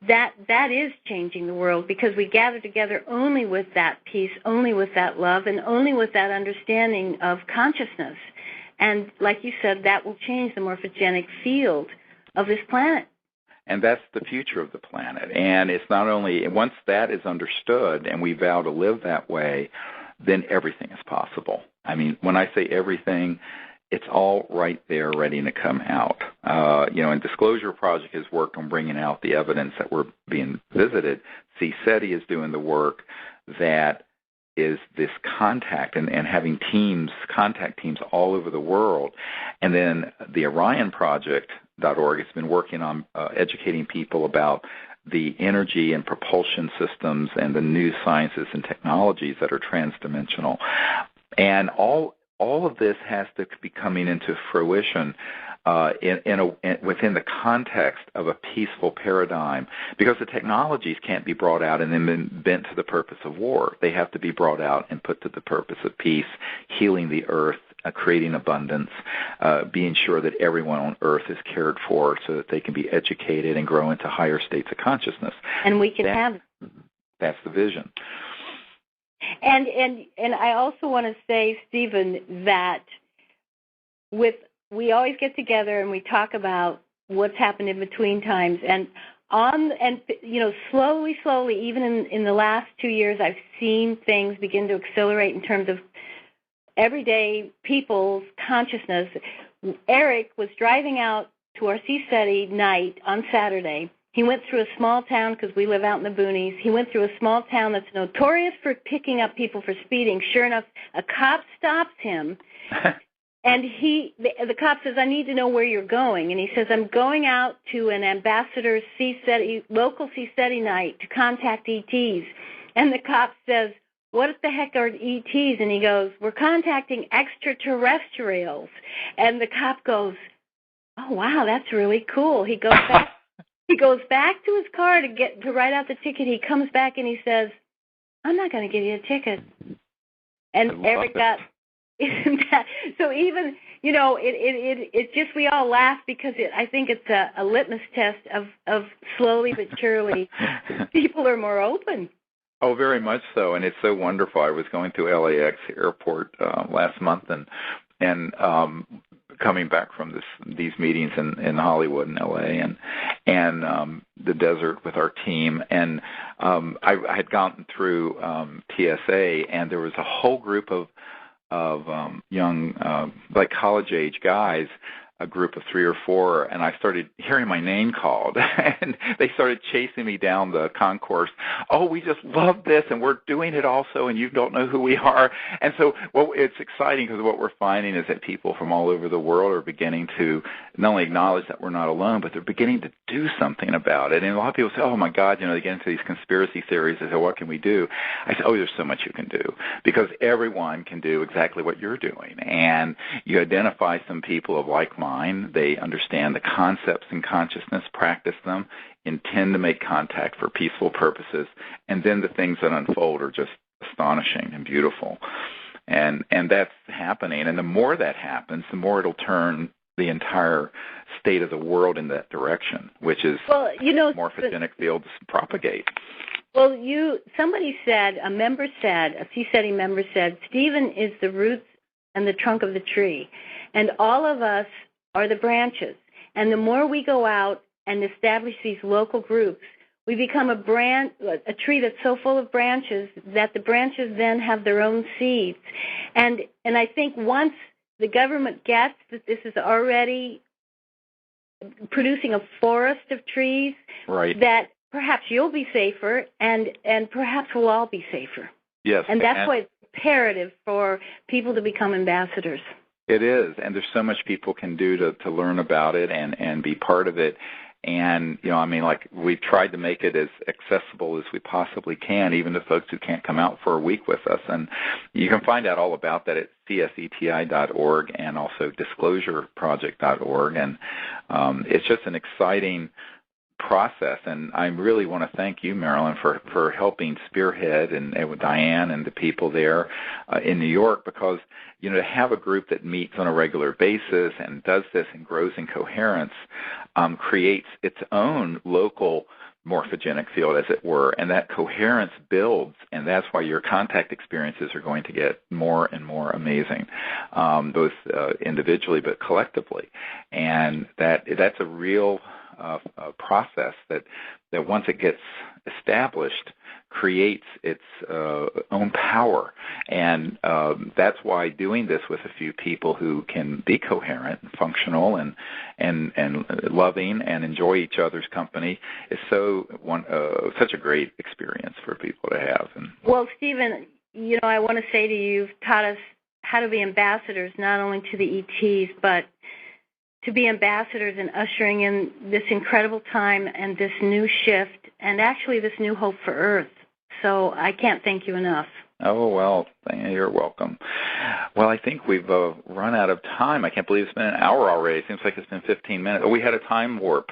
that is changing the world, because we gather together only with that peace, only with that love, and only with that understanding of consciousness. And like you said, that will change the morphogenic field of this planet. And that's the future of the planet. And it's not only, once that is understood and we vow to live that way, then everything is possible. I mean, when I say everything, it's all right there ready to come out. And Disclosure Project is work on bringing out the evidence that we're being visited. CSETI is doing the work that is this contact and having contact teams all over the world. And then the Orion Project.org has been working on educating people about the energy and propulsion systems and the new sciences and technologies that are transdimensional. And all of this has to be coming into fruition within the context of a peaceful paradigm, because the technologies can't be brought out and then bent to the purpose of war. They have to be brought out and put to the purpose of peace, healing the earth, creating abundance, being sure that everyone on earth is cared for so that they can be educated and grow into higher states of consciousness. And we can have. That's the vision. And I also want to say, Stephen, that we always get together and we talk about what's happened in between times, and slowly, even in the last 2 years, I've seen things begin to accelerate in terms of everyday people's consciousness. Eric was driving out to our CSETI night on Saturday. He went through a small town because we live out in the boonies. He went through a small town that's notorious for picking up people for speeding. Sure enough, a cop stops him, and the cop says, "I need to know where you're going." And he says, "I'm going out to an ambassador's local CSETI night to contact ETs." And the cop says, "What the heck are ETs?" And he goes, "We're contacting extraterrestrials." And the cop goes, "Oh, wow, that's really cool." He goes back. He goes back to his car to write out the ticket. He comes back and he says, "I'm not going to give you a ticket." And Eric got, isn't that? So even, it's just, we all laugh because I think it's a litmus test of slowly but surely people are more open. Oh, very much so, and it's so wonderful. I was going through LAX airport last month and coming back from these meetings in Hollywood and LA and the desert with our team, and I had gotten through TSA, and there was a whole group of young like college age guys, a group of 3 or 4, and I started hearing my name called, and they started chasing me down the concourse. "Oh, we just love this, and we're doing it also, and you don't know who we are." And so, it's exciting because what we're finding is that people from all over the world are beginning to not only acknowledge that we're not alone, but they're beginning to do something about it. And a lot of people say, "Oh my God," they get into these conspiracy theories. They say, "What can we do?" I say, "Oh, there's so much you can do, because everyone can do exactly what you're doing." And you identify some people of like mind. They understand the concepts in consciousness, practice them, intend to make contact for peaceful purposes, and then the things that unfold are just astonishing and beautiful. And that's happening. And the more that happens, the more it'll turn the entire state of the world in that direction, which is morphogenic fields propagate. Well, somebody said, a CSETI member said, "Stephen is the roots and the trunk of the tree, and all of us are the branches. And the more we go out and establish these local groups, we become a tree that's so full of branches that the branches then have their own seeds." And I think once the government gets that this is already producing a forest of trees, right, that perhaps you'll be safer, and perhaps we'll all be safer. Yes. And that's why it's imperative for people to become ambassadors. It is, and there's so much people can do to learn about it and be part of it. And, we've tried to make it as accessible as we possibly can, even to folks who can't come out for a week with us. And you can find out all about that at CSETI.org and also disclosureproject.org. And it's just an exciting process, and I really want to thank you, Marilyn, for helping spearhead and with Diane and the people there in New York, because to have a group that meets on a regular basis and does this and grows in coherence creates its own local morphogenic field, as it were, and that coherence builds, and that's why your contact experiences are going to get more and more amazing, both individually but collectively. And that's a real process that once it gets established creates its own power, and that's why doing this with a few people who can be coherent and functional and loving and enjoy each other's company is such a great experience for people to have. Well, Stephen, I want to say to you, you've taught us how to be ambassadors not only to the ETs but to be ambassadors in ushering in this incredible time and this new shift and actually this new hope for Earth. So I can't thank you enough. Oh, well, you're welcome. Well, I think we've run out of time. I can't believe it's been an hour already. It seems like it's been 15 minutes. Oh, we had a time warp.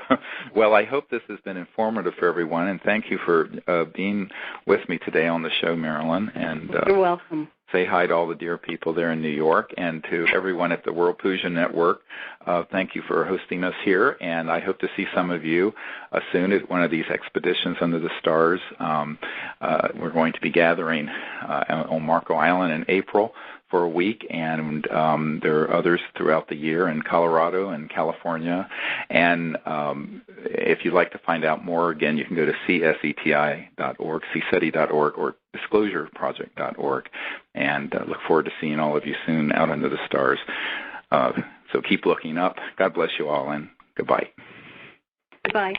Well, I hope this has been informative for everyone, and thank you for being with me today on the show, Marilyn. And you're welcome. say hi to all the dear people there in New York, and to everyone at the World Puja Network. Thank you for hosting us here, and I hope to see some of you soon at one of these expeditions under the stars. We're going to be gathering on Marco Island in April for a week, and there are others throughout the year in Colorado and California. And if you'd like to find out more, again, you can go to CSETI.org, CSETI.org, or disclosureproject.org, and look forward to seeing all of you soon out under the stars. So keep looking up. God bless you all, and goodbye. Goodbye.